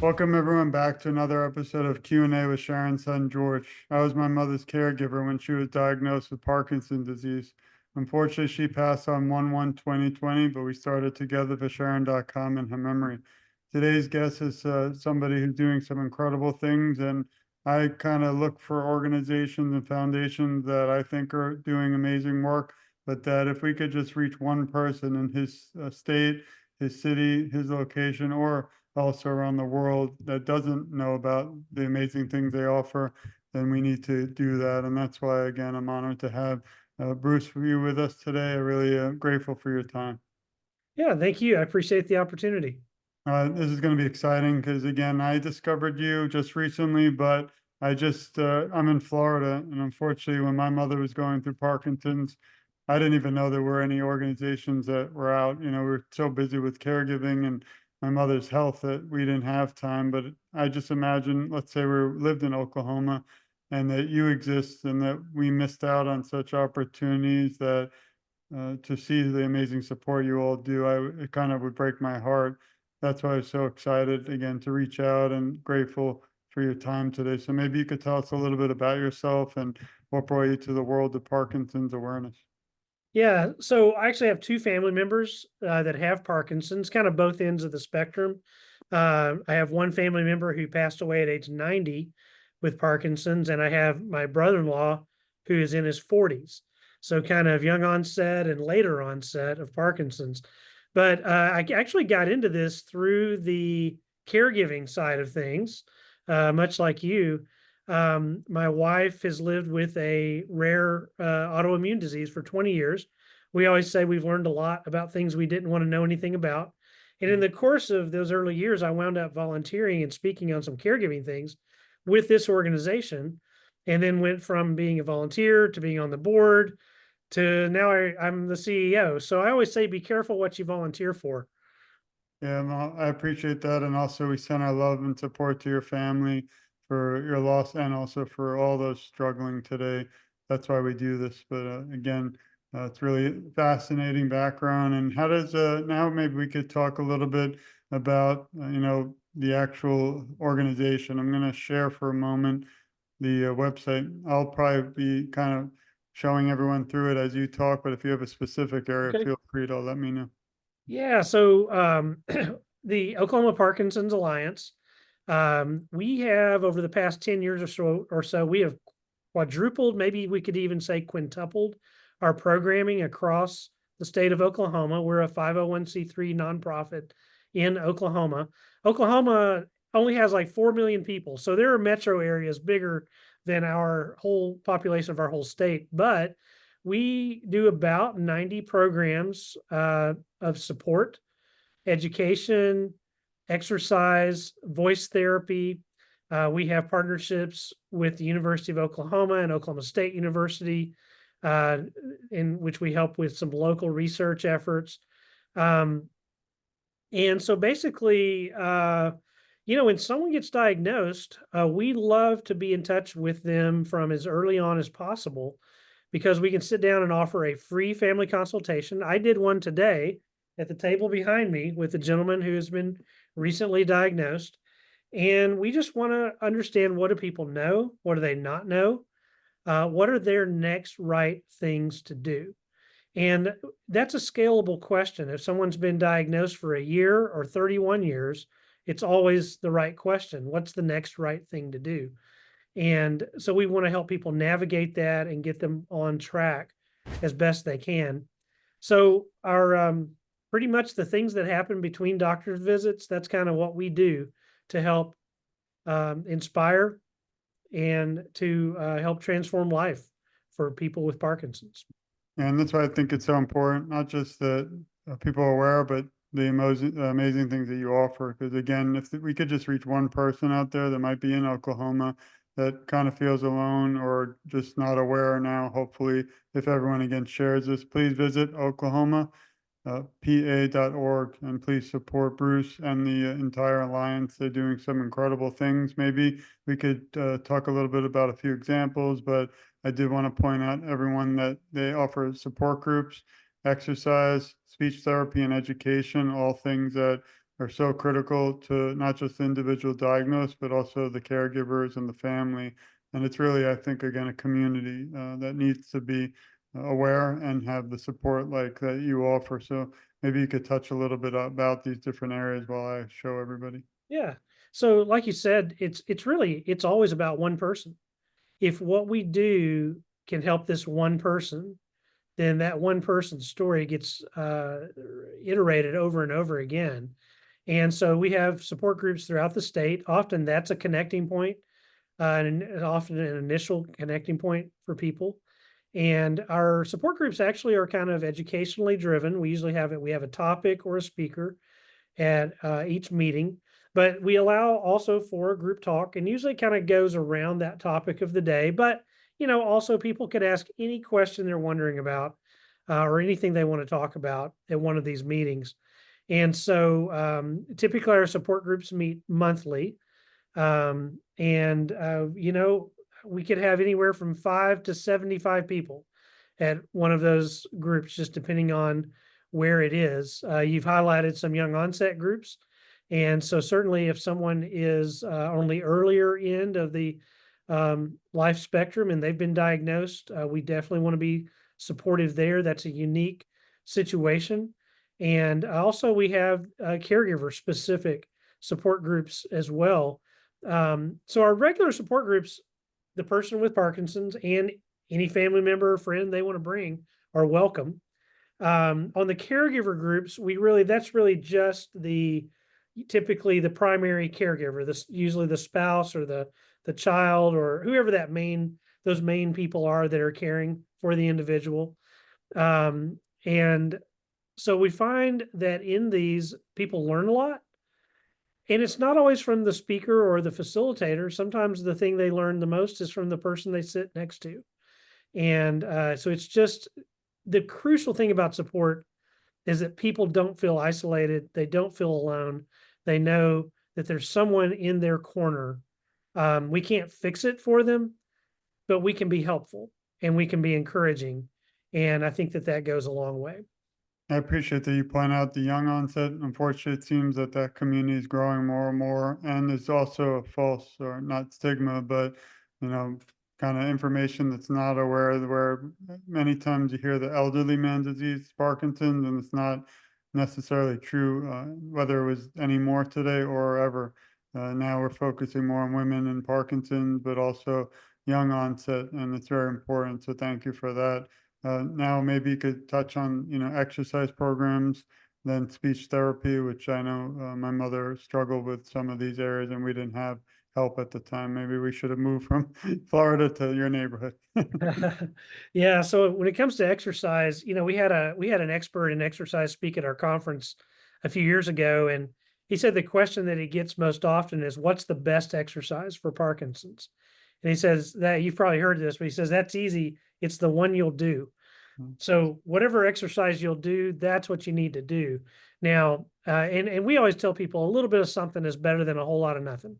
Welcome everyone back to another episode of Q&A with Sharon's son George. I was my mother's caregiver when she was diagnosed with Parkinson's disease. Unfortunately, she passed on 1/1/2020, but we started TogetherForSharon.com in her memory. Today's guest is somebody who's doing some incredible things, and I kind of look for organizations and foundations that I think are doing amazing work, but that if we could just reach one person in his state, his city, his location, or also around the world that doesn't know about the amazing things they offer, then we need to do that. And that's why, again, I'm honored to have Bruce for you with us today. I'm really grateful for your time. Yeah, thank you. I appreciate the opportunity. This is going to be exciting because, again, I discovered you just recently, but I'm in Florida. And unfortunately, when my mother was going through Parkinson's, I didn't even know there were any organizations that were out. We were so busy with caregiving and my mother's health that we didn't have time. But I just imagine, let's say we lived in Oklahoma and that you exist and that we missed out on such opportunities that to see the amazing support you all do, it kind of would break my heart. That's why I was so excited again to reach out and grateful for your time today. So maybe you could tell us a little bit about yourself and what brought you to the world of Parkinson's awareness. Yeah, so I actually have two family members that have Parkinson's, kind of both ends of the spectrum. I have one family member who passed away at age 90 with Parkinson's, and I have my brother-in-law who is in his 40s. So kind of young onset and later onset of Parkinson's. But I actually got into this through the caregiving side of things, much like you. My wife has lived with a rare autoimmune disease for 20 years. We always say we've learned a lot about things we didn't want to know anything about. And in Mm. the course of those early years, I wound up volunteering and speaking on some caregiving things with this organization, and then went from being a volunteer to being on the board to now I'm the CEO. So I always say be careful what you volunteer for. Yeah, no, I appreciate that. And also, we send our love and support to your family for your loss and also for all those struggling today. That's why we do this. But again, it's really fascinating background. And how does now maybe we could talk a little bit about, the actual organization. I'm going to share for a moment the website. I'll probably be kind of showing everyone through it as you talk, but if you have a specific area, Okay. feel free to let me know. Yeah. So the Oklahoma Parkinson's Alliance, we have over the past 10 years or so, we have quadrupled, maybe we could even say quintupled our programming across the state of Oklahoma. We're a 501(c)(3) nonprofit in Oklahoma. Oklahoma only has like 4 million people. So there are metro areas bigger than our whole population of our whole state. But we do about 90 programs of support, education, exercise, voice therapy. We have partnerships with the University of Oklahoma and Oklahoma State University, uh, in which we help with some local research efforts. Um, and so basically, when someone gets diagnosed, we love to be in touch with them from as early on as possible because we can sit down and offer a free family consultation. I did one today at the table behind me with a gentleman who has been recently diagnosed. And we just want to understand, what do people know? What do they not know? What are their next right things to do? And that's a scalable question. If someone's been diagnosed for a year or 31 years, it's always the right question. What's the next right thing to do? And so we want to help people navigate that and get them on track as best they can. So our pretty much the things that happen between doctor's visits, that's kind of what we do to help inspire and to help transform life for people with Parkinson's. And that's why I think it's so important, not just that people are aware, but the amazing things that you offer. Because again, if we could just reach one person out there that might be in Oklahoma that kind of feels alone or just not aware now, hopefully, if everyone again shares this, please visit Oklahoma. PA.org, and please support Bruce and the entire alliance. They're doing some incredible things. Maybe we could talk a little bit about a few examples, but I did want to point out everyone that they offer support groups, exercise, speech therapy, and education, all things that are so critical to not just the individual diagnosed, but also the caregivers and the family. And it's really, I think, again, a community that needs to be aware and have the support like that you offer. So maybe you could touch a little bit about these different areas while I show everybody. Yeah. So like you said, it's always about one person. If what we do can help this one person, then that one person's story gets iterated over and over again. And so we have support groups throughout the state. Often that's a connecting point, and often an initial connecting point for people. And our support groups actually are kind of educationally driven. We have a topic or a speaker at each meeting, but we allow also for a group talk, and usually kind of goes around that topic of the day. But also people could ask any question they're wondering about, or anything they want to talk about at one of these meetings. And so typically our support groups meet monthly, and we could have anywhere from 5 to 75 people at one of those groups, just depending on where it is. You've highlighted some young onset groups. And so certainly if someone is on the earlier end of the life spectrum and they've been diagnosed, we definitely want to be supportive there. That's a unique situation. And also we have caregiver specific support groups as well. So our regular support groups, the person with Parkinson's and any family member or friend they want to bring are welcome. On the caregiver groups, that's really just typically the primary caregiver, this usually the spouse or the child or whoever those main people are that are caring for the individual. And so we find that in these people learn a lot, and it's not always from the speaker or the facilitator. Sometimes the thing they learn the most is from the person they sit next to. And so it's just the crucial thing about support is that people don't feel isolated. They don't feel alone. They know that there's someone in their corner. We can't fix it for them, but we can be helpful and we can be encouraging. And I think that goes a long way. I appreciate that you point out the young onset. Unfortunately, it seems that that community is growing more and more, and there's also a false or not stigma, but you know, kind of information that's not aware where many times you hear the elderly man disease, Parkinson's, and it's not necessarily true, whether it was any more today or ever. Now we're focusing more on women and Parkinson's, but also young onset, and it's very important. So thank you for that. Now maybe you could touch on, exercise programs, then speech therapy, which I know my mother struggled with some of these areas and we didn't have help at the time. Maybe we should have moved from Florida to your neighborhood. Yeah. So when it comes to exercise, we had an expert in exercise speak at our conference a few years ago, and he said the question that he gets most often is, "What's the best exercise for Parkinson's?" And he says that you've probably heard this, but he says that's easy. It's the one you'll do. Mm. So whatever exercise you'll do, that's what you need to do. Now, and we always tell people a little bit of something is better than a whole lot of nothing.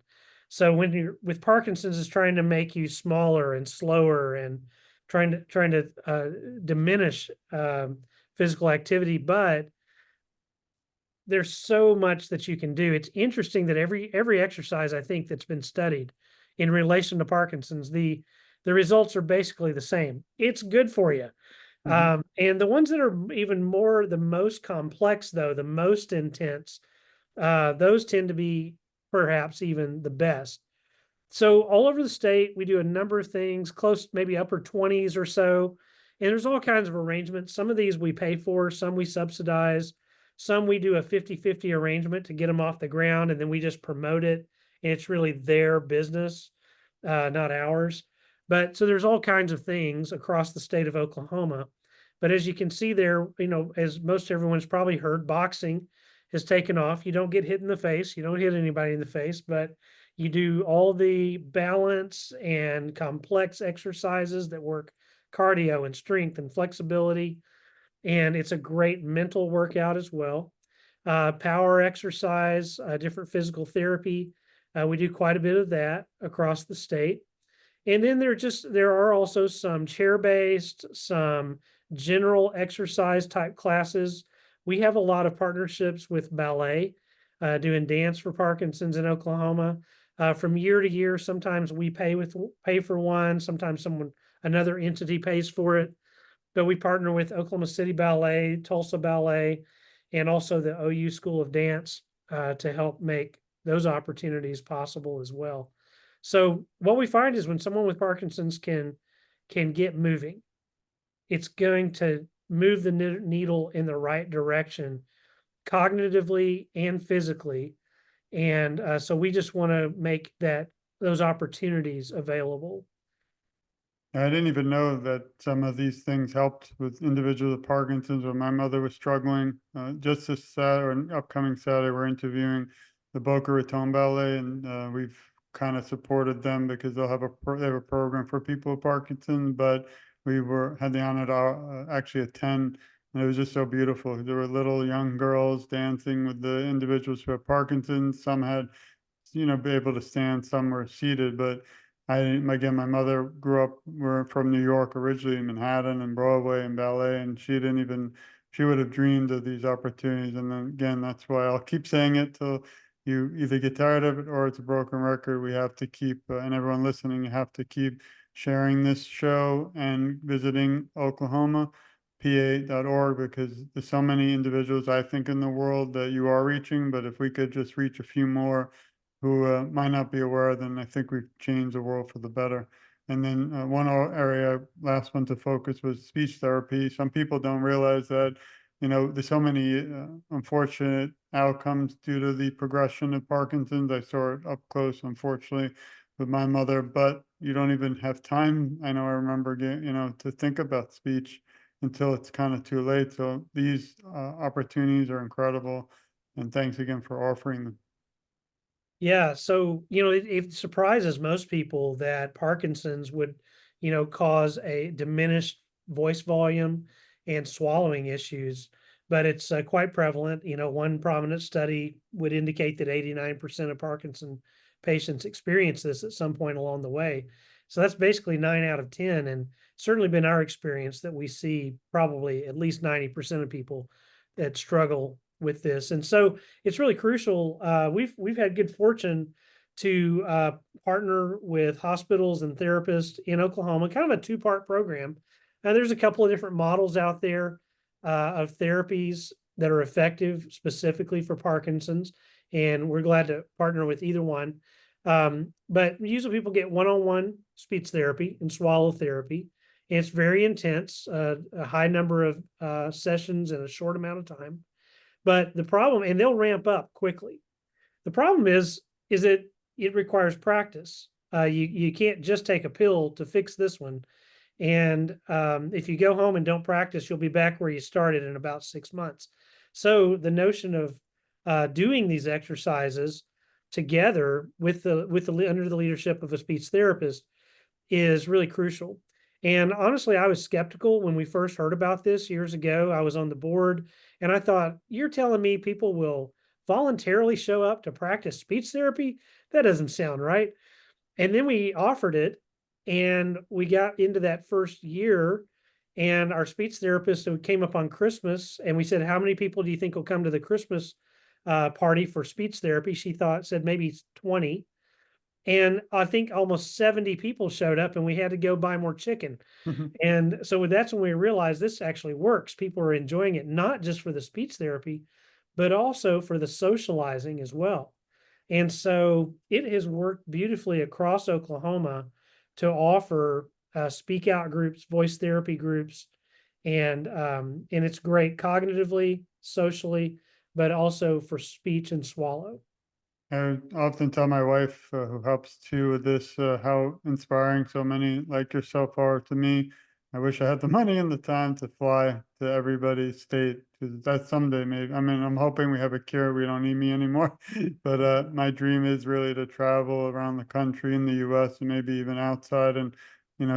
So when you're with Parkinson's, is trying to make you smaller and slower and trying to diminish physical activity, but there's so much that you can do. It's interesting that every exercise I think that's been studied in relation to Parkinson's, the results are basically the same. It's good for you. Mhm. And the ones that are the most complex, though, the most intense, those tend to be perhaps even the best. So all over the state, we do a number of things, close, maybe upper 20s or so. And there's all kinds of arrangements. Some of these we pay for, some we subsidize, some we do a 50-50 arrangement to get them off the ground, and then we just promote it. And it's really their business, not ours. But so there's all kinds of things across the state of Oklahoma. But as you can see there, as most everyone's probably heard, boxing has taken off. You don't get hit in the face. You don't hit anybody in the face, but you do all the balance and complex exercises that work cardio and strength and flexibility. And it's a great mental workout as well. Power exercise, different physical therapy. We do quite a bit of that across the state. And then there are also some chair-based, some general exercise type classes. We have a lot of partnerships with ballet. doing dance for Parkinson's in Oklahoma. From year to year, sometimes we pay for one, sometimes another entity pays for it. But we partner with Oklahoma City Ballet, Tulsa Ballet, and also the OU School of Dance to help make those opportunities possible as well. So what we find is when someone with Parkinson's can get moving, it's going to move the needle in the right direction, cognitively and physically. And so we just want to make those opportunities available. I didn't even know that some of these things helped with individuals with Parkinson's when my mother was struggling. Just this Saturday, or upcoming Saturday, we're interviewing the Boca Raton Ballet, and we've kind of supported them because they have a program for people with Parkinson's. But had the honor to actually attend, and it was just so beautiful. There were little young girls dancing with the individuals who have Parkinson's. Some had, be able to stand, some were seated, but again, my mother we're from New York originally, in Manhattan and Broadway and ballet, and she would have dreamed of these opportunities. And then again, that's why I'll keep saying it till you either get tired of it or it's a broken record. We have to keep, and everyone listening, you have to keep sharing this show and visiting OklahomaPA.org, because there's so many individuals, I think, in the world that you are reaching. But if we could just reach a few more who might not be aware, then I think we've changed the world for the better. And then one area, last one to focus, was speech therapy. Some people don't realize that, there's so many unfortunate outcomes due to the progression of Parkinson's. I saw it up close, unfortunately, with my mother, but you don't even have time. I know I remember, to think about speech until it's kind of too late. So these opportunities are incredible. And thanks again for offering them. Yeah, so it surprises most people that Parkinson's would, cause a diminished voice volume and swallowing issues, but it's quite prevalent. One prominent study would indicate that 89% of Parkinson patients experience this at some point along the way. So that's basically 9 out of 10, and certainly been our experience that we see probably at least 90% of people that struggle with this. And so it's really crucial. We've had good fortune to partner with hospitals and therapists in Oklahoma, kind of a two-part program. And there's a couple of different models out there of therapies that are effective specifically for Parkinson's, and we're glad to partner with either one. But usually people get one-on-one speech therapy and swallow therapy, and it's very intense, a high number of sessions in a short amount of time. But the problem, and they'll ramp up quickly. The problem is that it requires practice. You can't just take a pill to fix this one. And if you go home and don't practice, you'll be back where you started in about 6 months. So the notion of doing these exercises together with under the leadership of a speech therapist is really crucial. And honestly, I was skeptical when we first heard about this years ago. I was on the board and I thought, you're telling me people will voluntarily show up to practice speech therapy? That doesn't sound right. And then we offered it and we got into that first year, and our speech therapist who came up on Christmas, and we said, how many people do you think will come to the Christmas party for speech therapy? She said maybe 20. And I think almost 70 people showed up and we had to go buy more chicken. And so that's when we realized this actually works. People are enjoying it, not just for the speech therapy, but also for the socializing as well. And so it has worked beautifully across Oklahoma to offer speak out groups, voice therapy groups, and it's great cognitively, socially, but also for speech and swallow. I often tell my wife, who helps too with this, how inspiring so many like yourself are to me. I wish I had the money and the time to fly to everybody's state, because that's someday maybe. I mean, I'm hoping we have a cure. We don't need me anymore. But my dream is really to travel around the country in the U.S. and maybe even outside, and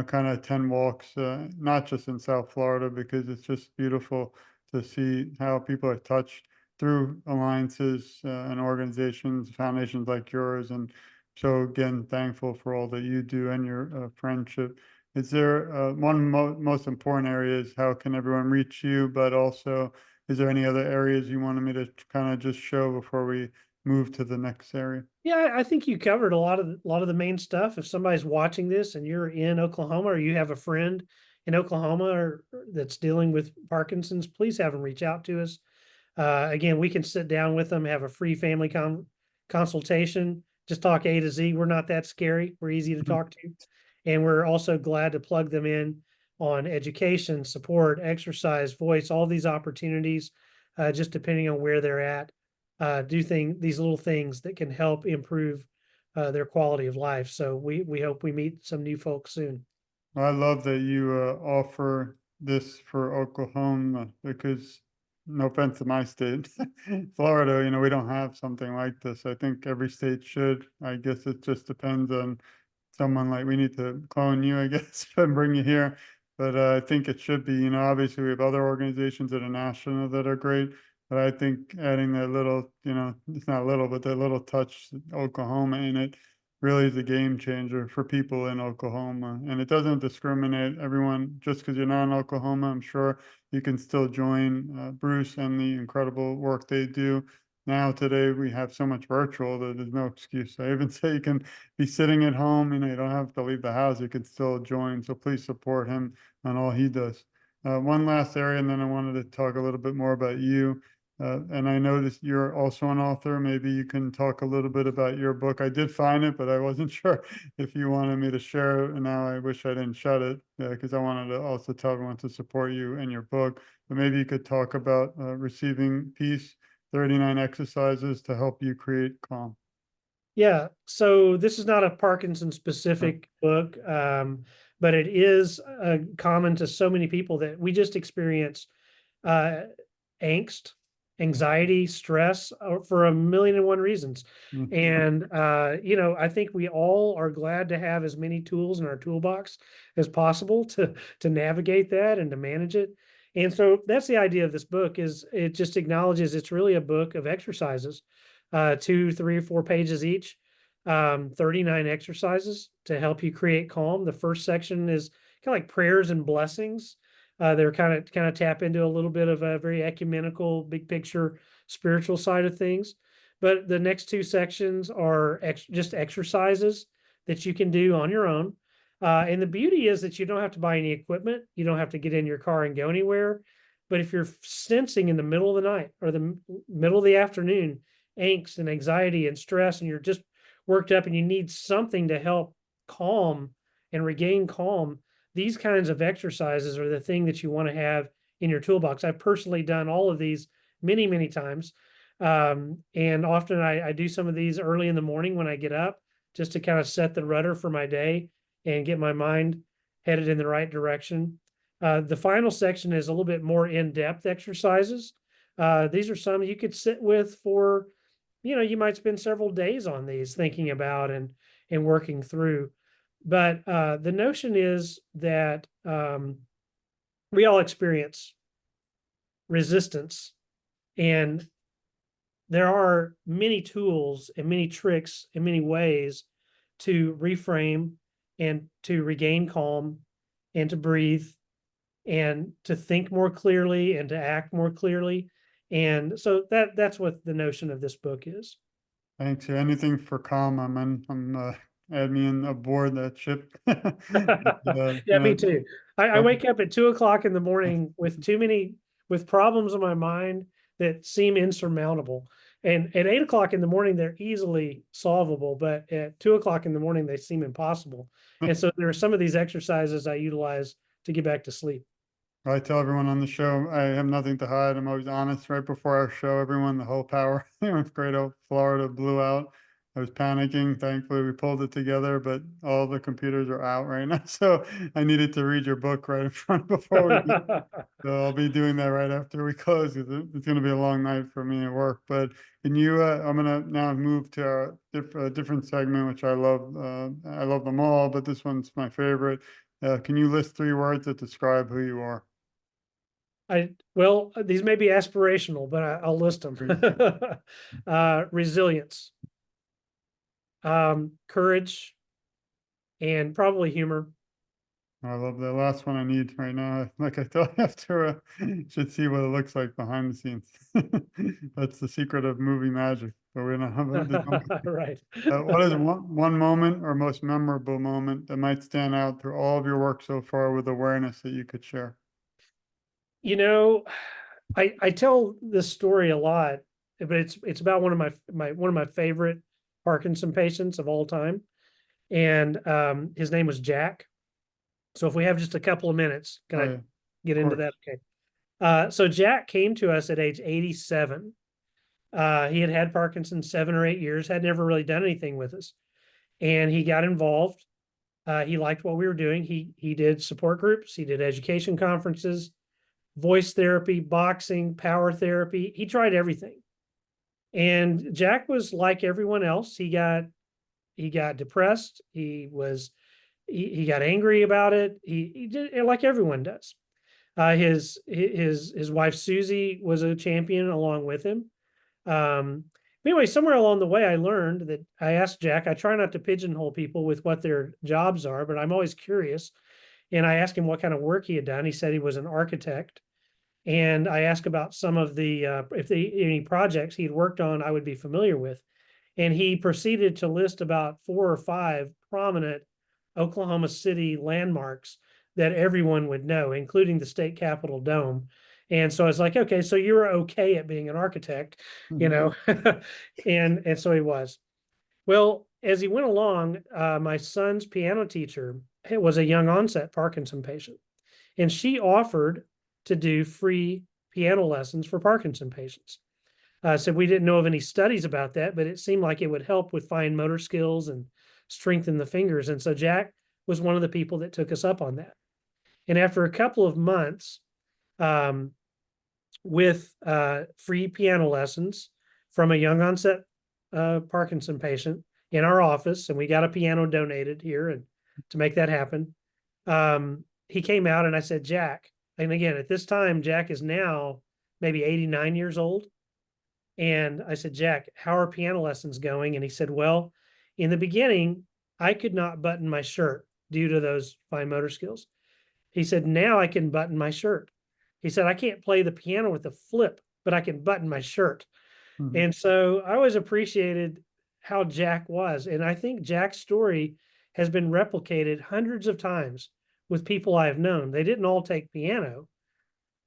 kind of attend walks, not just in South Florida, because it's just beautiful to see how people are touched through alliances and organizations, foundations like yours. And so again, thankful for all that you do and your friendship. Is there one most important area is how can everyone reach you, but also is there any other areas you wanted me to kind of just show before we move to the next area? Yeah, I think you covered a lot of the main stuff. If somebody's watching this and you're in Oklahoma, or you have a friend in Oklahoma or that's dealing with Parkinson's, please have them reach out to us. Again, we can sit down with them, have a free family consultation, just talk A to Z. We're not that scary. We're easy to talk to. And we're also glad to plug them in on education, support, exercise, voice, all these opportunities, just depending on where they're at. These little things that can help improve their quality of life. So we hope we meet some new folks soon. I love that you offer this for Oklahoma because, no offense to my state, Florida, we don't have something like this. I think every state should. I guess it just depends on someone, like we need to clone you, I guess, and bring you here. But I think it should be, obviously we have other organizations that are national that are great. But I think adding that little, it's not little, but that little touch Oklahoma in it really is a game changer for people in Oklahoma. And it doesn't discriminate everyone just because you're not in Oklahoma. I'm sure you can still join Bruce and the incredible work they do. Now, today, we have so much virtual that there's no excuse. I even say you can be sitting at home, you don't have to leave the house. You can still join. So please support him on all he does. One last area, and then I wanted to talk a little bit more about you. And I noticed you're also an author. Maybe you can talk a little bit about your book. I did find it, but I wasn't sure if you wanted me to share it. And now I wish I didn't shut it because I wanted to also tell everyone to support you and your book. But maybe you could talk about receiving peace, 39 exercises to help you create calm. Yeah, so this is not a Parkinson Uh, specific book, but it is common to so many people that we just experience uh, angst, anxiety, stress for a million and one reasons. mm, And I think we all are glad to have as many tools in our toolbox as possible to navigate that and to manage it. And so that's the idea of this book. Is it just acknowledges it's really a book of exercises, 2, 3, or 4 pages each, 39 exercises to help you create calm. The first section is kind of like prayers and blessings. They're kind of tap into a little bit of a very ecumenical, big picture, spiritual side of things. But the next 2 sections are just exercises that you can do on your own. And the beauty is that you don't have to buy any equipment. You don't have to get in your car and go anywhere. But if you're sensing in the middle of the night or the middle of the afternoon angst and anxiety and stress, and you're just worked up and you need something to help calm and regain calm, these kinds of exercises are the thing that you want to have in your toolbox. I've personally done all of these many, many times. And often I do some of these early in the morning when I get up just to kind of set the rudder for my day and get my mind headed in the right direction. The final section is a little bit more in-depth exercises. These are some you could sit with for, you might spend several days on these thinking about and working through. But the notion is that we all experience resistance, and there are many tools and many tricks and many ways to reframe and to regain calm and to breathe and to think more clearly and to act more clearly. And so that's what the notion of this book is. Thanks. Yeah, anything for calm, I'm in. Add me in aboard that ship. Yeah, me too. I But wake up at 2 o'clock in the morning with problems in my mind that seem insurmountable. And at 8 o'clock in the morning, they're easily solvable, but at 2 o'clock in the morning, they seem impossible. And so there are some of these exercises I utilize to get back to sleep. I tell everyone on the show, I have nothing to hide. I'm always honest. Right before our show, everyone, the whole power with Great Oak, Florida blew out. I was panicking. Thankfully, we pulled it together, but all the computers are out right now. So I needed to read your book right in front before we. So I'll be doing that right after we close because it's going to be a long night for me at work. But can you? I'm going to now move to our different segment, which I love. I love them all, but this one's my favorite. Can you list 3 words that describe who you are? Well, these may be aspirational, but I'll list them. Resilience, courage, and probably humor. I love the last one I need right now. Like I thought after, should see what it looks like behind the scenes. That's the secret of movie magic, but we don't have Right. what is one moment or most memorable moment that might stand out through all of your work so far with awareness that you could share? You know, I tell this story a lot, but it's about one of my favorite Parkinson patients of all time. And his name was Jack. So if we have just a couple of minutes, can Oh I yeah, of get into course. that? Okay. So Jack came to us at age 87. He had had Parkinson's 7 or 8 years, had never really done anything with us. And he got involved. He liked what we were doing. He did support groups, he did education conferences, voice therapy, boxing, power therapy. He tried everything. And Jack was like everyone else. He got depressed. He got angry about it. He did like everyone does. His wife Susie was a champion along with him. But anyway, somewhere along the way, I learned that I asked Jack. I try not to pigeonhole people with what their jobs are, but I'm always curious. And I asked him what kind of work he had done. He said he was an architect. And I asked about some of the if any projects he had worked on I would be familiar with. And he proceeded to list about 4 or 5 prominent Oklahoma City landmarks that everyone would know, including the state capitol dome. And so I was like, okay, so you were okay at being an architect, you Mhm. know, and so he was. Well, as he went along, my son's piano teacher was a young onset Parkinson patient, and she offered to do free piano lessons for Parkinson patients. So we didn't know of any studies about that, but it seemed like it would help with fine motor skills and strengthen the fingers. And so Jack was one of the people that took us up on that. And after a couple of months um, with free piano lessons from a young onset Parkinson patient in our office, and we got a piano donated here and to make that happen, he came out and I said, Jack, and again, at this time, Jack is now maybe 89 years old. And I said, Jack, how are piano lessons going? And he said, well, in the beginning, I could not button my shirt due to those fine motor skills. He said, now I can button my shirt. He said, I can't play the piano with a flip, but I can button my shirt. Mhm. And so I always appreciated how Jack was. And I think Jack's story has been replicated hundreds of times with people I've known. They didn't all take piano,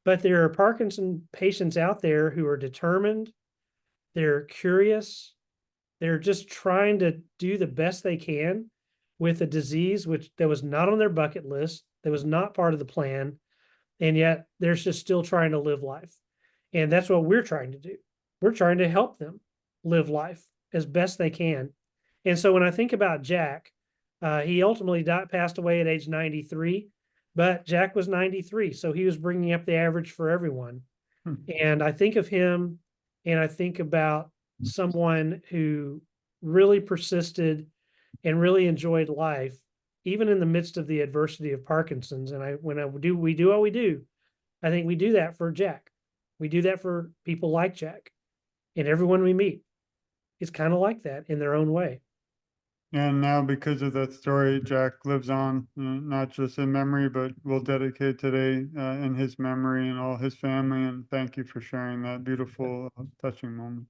but there are Parkinson patients out there who are determined, they're curious, they're just trying to do the best they can with a disease which that was not on their bucket list, that was not part of the plan, and yet they're just still trying to live life. And that's what we're trying to do. We're trying to help them live life as best they can. And so when I think about Jack, he ultimately passed away at age 93, but Jack was 93. So he was bringing up the average for everyone. Mhm. And I think of him and I think about someone who really persisted and really enjoyed life, even in the midst of the adversity of Parkinson's. And we do what we do, I think we do that for Jack. We do that for people like Jack, and everyone we meet is kind of like that in their own way. And now, because of that story, Jack lives on, not just in memory, but we'll dedicate today in his memory and all his family. And thank you for sharing that beautiful, touching moment.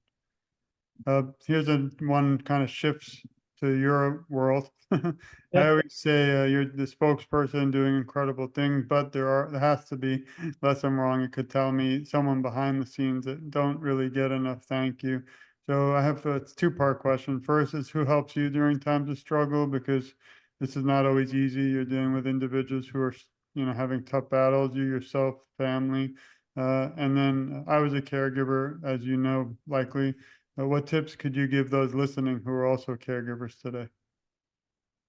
Here's one kind of shifts to your world. I Yeah. always say you're the spokesperson doing incredible things, but there has to be, unless I'm wrong, you could tell me someone behind the scenes that don't really get enough thank you. So I have a two-part question. First is who helps you during times of struggle, because this is not always easy. You're dealing with individuals who are, having tough battles, you yourself, family. And then I was a caregiver, as you know, likely. What tips could you give those listening who are also caregivers today?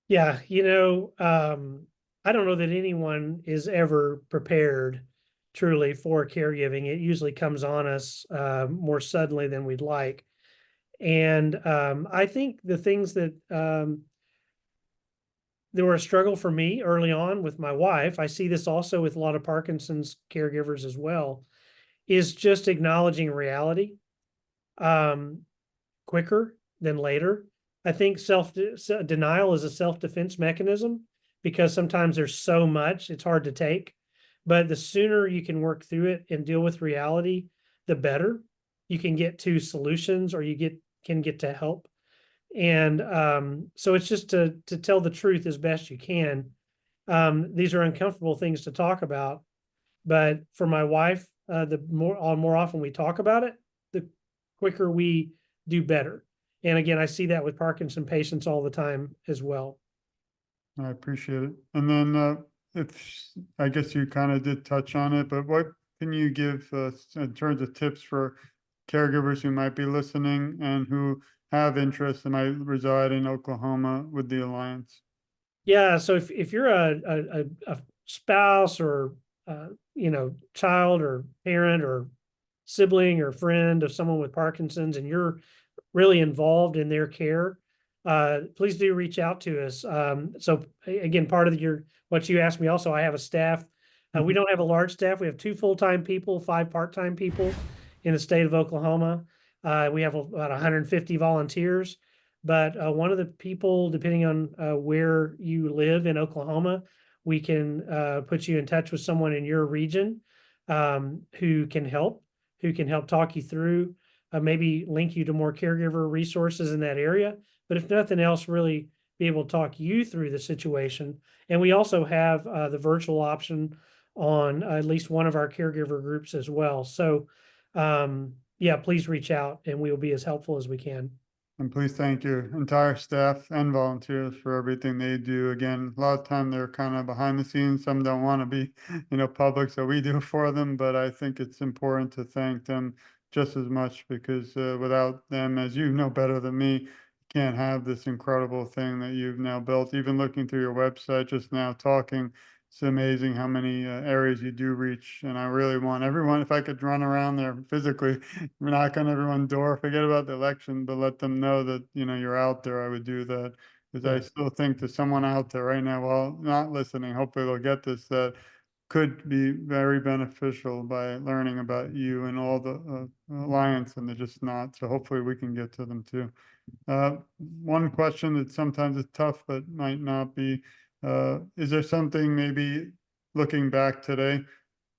Yeah. I don't know that anyone is ever prepared truly for caregiving. It usually comes on us more suddenly than we'd like. And I think the things that they were a struggle for me early on with my wife. I see this also with a lot of Parkinson's caregivers as well, is just acknowledging reality um, quicker than later. I think self denial is a self defense mechanism because sometimes there's so much, it's hard to take. But the sooner you can work through it and deal with reality, the better you can get to solutions, or can get to help. And so it's just to tell the truth as best you can. These are uncomfortable things to talk about, but for my wife, the more often we talk about it, the quicker we do better. And again, I see that with Parkinson patients all the time as well. I appreciate it. And then, if, I guess you kind of did touch on it, but what can you give in terms of tips for caregivers who might be listening and who have interest and might reside in Oklahoma with the Alliance? Yeah, so if you're a spouse, or child or parent or sibling or friend of someone with Parkinson's, and you're really involved in their care, please do reach out to us. So again, part of what you asked me also, I have a staff. We don't have a large staff. We have 2 full-time people, 5 part-time people in the state of Oklahoma. We have about 150 volunteers. But one of the people, depending on where you live in Oklahoma, we can put you in touch with someone in your region, who can help talk you through, maybe link you to more caregiver resources in that area. But if nothing else, really be able to talk you through the situation. And we also have the virtual option on at least one of our caregiver groups as well. So yeah, please reach out and we will be as helpful as we can. And please thank your entire staff and volunteers for everything they do. Again, a lot of time they're kind of behind the scenes. Some don't want to be, public, so we do for them. But I think it's important to thank them just as much because without them, as you know better than me, you can't have this incredible thing that you've now built. Even looking through your website just now, talking, it's amazing how many areas you do reach. And I really want everyone, if I could run around there physically, knock on everyone's door, forget about the election, but let them know that, you're out there. I would do that. Because I Yeah. still think there's someone out there right now, well, not listening, hopefully they'll get this, that could be very beneficial by learning about you and all the alliance, and they're just not. So hopefully we can get to them too. One question that sometimes is tough, but might not be, is there something maybe looking back today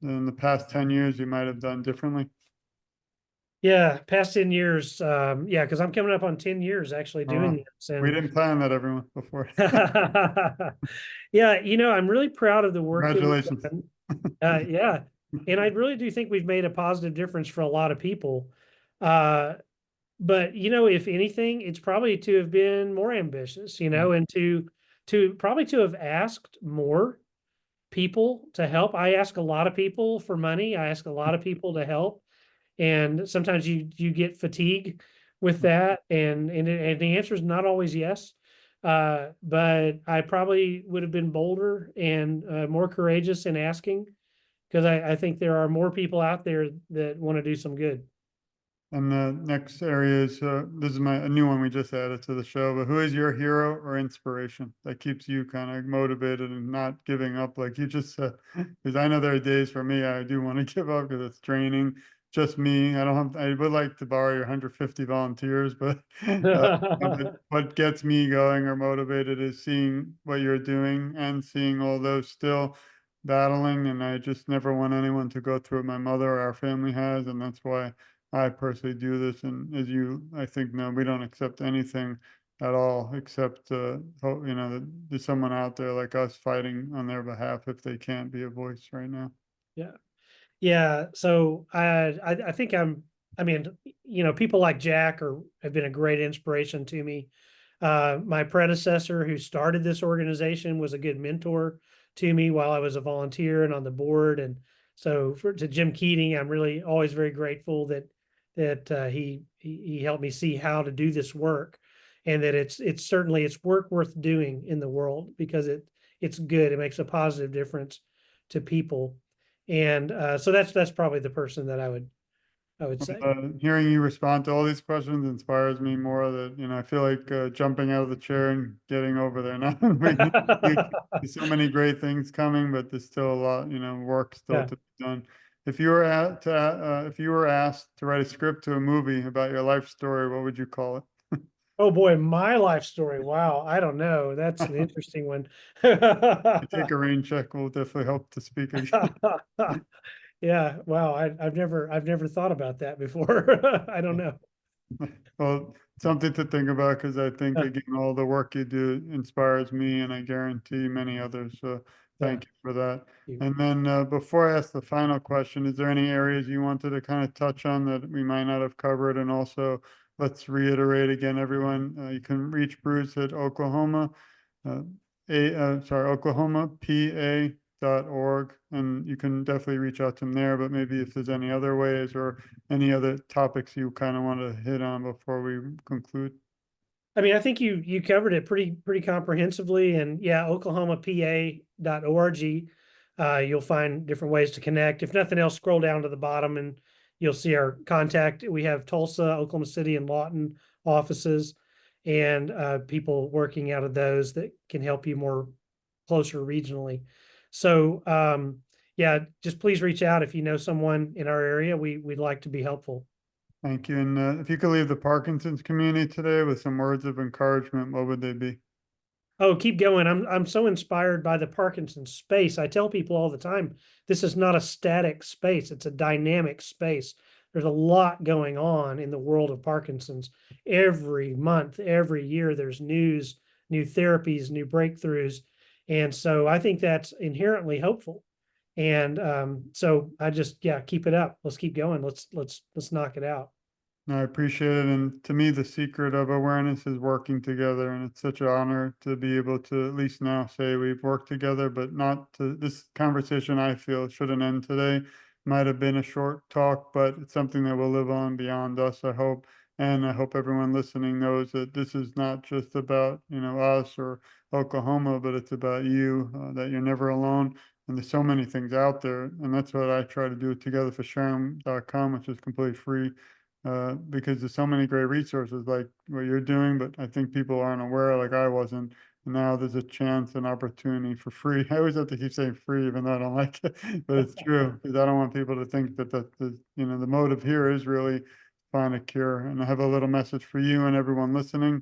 in the past 10 years you might have done differently? Yeah, past 10 years. Yeah, because I'm coming up on 10 years actually doing Oh, this. we And didn't plan that, everyone, before. yeah, I'm really proud of the work that we've Congratulations. done. Yeah. And I really do think we've made a positive difference for a lot of people. Uh, but if anything, it's probably to have been more ambitious, and to probably to have asked more people to help. I ask a lot of people for money. I ask a lot of people to help. And sometimes you get fatigue with that, and the answer is not always yes. But I probably would have been bolder and more courageous in asking, because I think there are more people out there that want to do some good. And the next area is, this is a new one we just added to the show, but who is your hero or inspiration that keeps you kind of motivated and not giving up like you just said? Because I know there are days for me, I do want to give up because it's draining. Just me. I don't have, I would like to borrow your 150 volunteers, but what gets me going or motivated is seeing what you're doing and seeing all those still battling. And I just never want anyone to go through what my mother or our family has. And that's why I personally do this, and as you, I think, no, we don't accept anything at all, except, that there's someone out there like us fighting on their behalf if they can't be a voice right now. Yeah. Yeah, so I think I mean, people like Jack have been a great inspiration to me. My predecessor who started this organization was a good mentor to me while I was a volunteer and on the board. And so to Jim Keating, I'm really always very grateful that he helped me see how to do this work, and that it's certainly it's work worth doing in the world, because it's good. It makes a positive difference to people. And so that's probably the person that I would say. Hearing you respond to all these questions inspires me more that, I feel like jumping out of the chair and getting over there now. There's so many great things coming, but there's still a lot, work still Yeah. to be done. If you were asked to write a script to a movie about your life story, what would you call it? Oh boy, my life story. Wow, I don't know. That's an interesting one. Take a rain check will definitely help to speak again. Yeah, wow, I've never thought about that before. I don't know. Well, something to think about because I think Yeah, again, all the work you do inspires me and I guarantee many others. So yeah. thank you for that. You- And then before I ask the final question, is there any areas you wanted to kind of touch on that we might not have covered? And also, let's reiterate again, everyone, you can reach Bruce at Oklahoma, uh, Oklahoma, PA.org. And you can definitely reach out to him there, but maybe if there's any other ways or any other topics you kind of want to hit on before we conclude? I mean, I think you covered it pretty comprehensively, and yeah, oklahomapa.org. You'll find different ways to connect. If nothing else, scroll down to the bottom and you'll see our contact. We have Tulsa, Oklahoma City, and Lawton offices, and people working out of those that can help you more closer regionally. So yeah, just please reach out if you know someone in our area. We'd like to be helpful. Thank you. And if you could leave the Parkinson's community today with some words of encouragement, what would they be? Oh, keep going. I'm so inspired by the Parkinson space. I tell people all the time, this is not a static space, it's a dynamic space. There's a lot going on in the world of Parkinson's. Every month, every year, there's news, new therapies, new breakthroughs. And so I think that's inherently hopeful. And so I just, yeah, keep it up. Let's keep going. Let's knock it out. No, I appreciate it. And to me, the secret of awareness is working together. And it's such an honor to be able to at least now say we've worked together, but not to this conversation, I feel shouldn't end today. Might have been a short talk, but it's something that will live on beyond us, I hope. And I hope everyone listening knows that this is not just about, us or Oklahoma, but it's about you, that you're never alone. And there's so many things out there. And that's what I try to do at TogetherForSharon.com, which is completely free, because there's so many great resources like what you're doing, but I think people aren't aware, like I wasn't. And now there's a chance, an opportunity for free. I always have to keep saying free, even though I don't like it, but it's true because I don't want people to think that the motive here is really find a cure. And I have a little message for you and everyone listening.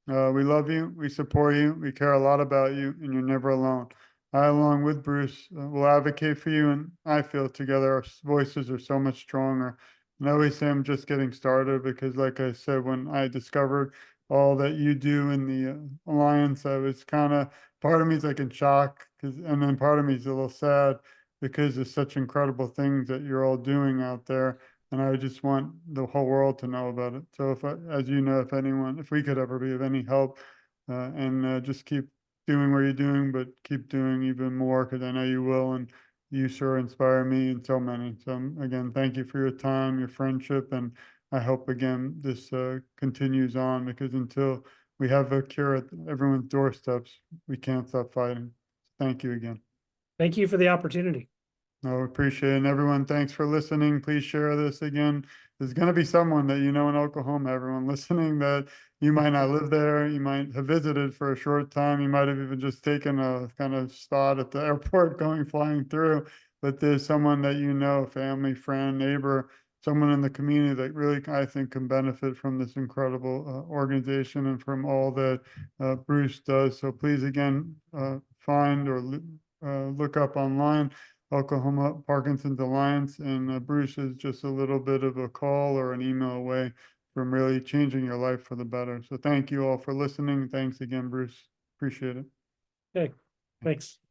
We love you, we support you, we care a lot about you, and you're never alone. I, along with Bruce, will advocate for you, and I feel together our voices are so much stronger. And I always say I'm just getting started because, like I said, when I discovered all that you do in the alliance, I was kind of part of me is like in shock, and then part of me is a little sad because there's such incredible things that you're all doing out there, and I just want the whole world to know about it. So as you know, if we could ever be of any help, and just keep doing what you're doing, but keep doing even more because I know you will, and you sure inspire me and so many. So again, thank you for your time, your friendship, and I hope again this continues on because until we have a cure at everyone's doorsteps, we can't stop fighting. Thank you again. Thank you for the opportunity. No, appreciate it. And everyone, thanks for listening. Please share this again. There's going to be someone that you know in Oklahoma, everyone listening, that you might not live there. You might have visited for a short time. You might have even just taken a kind of spot at the airport flying through. But there's someone that you know, family, friend, neighbor, someone in the community that really, I think, can benefit from this incredible organization and from all that Bruce does. So please, again, find or look up online Oklahoma Parkinson's Alliance, and Bruce is just a little bit of a call or an email away from really changing your life for the better. So thank you all for listening. Thanks again, Bruce. Appreciate it. Okay, thanks.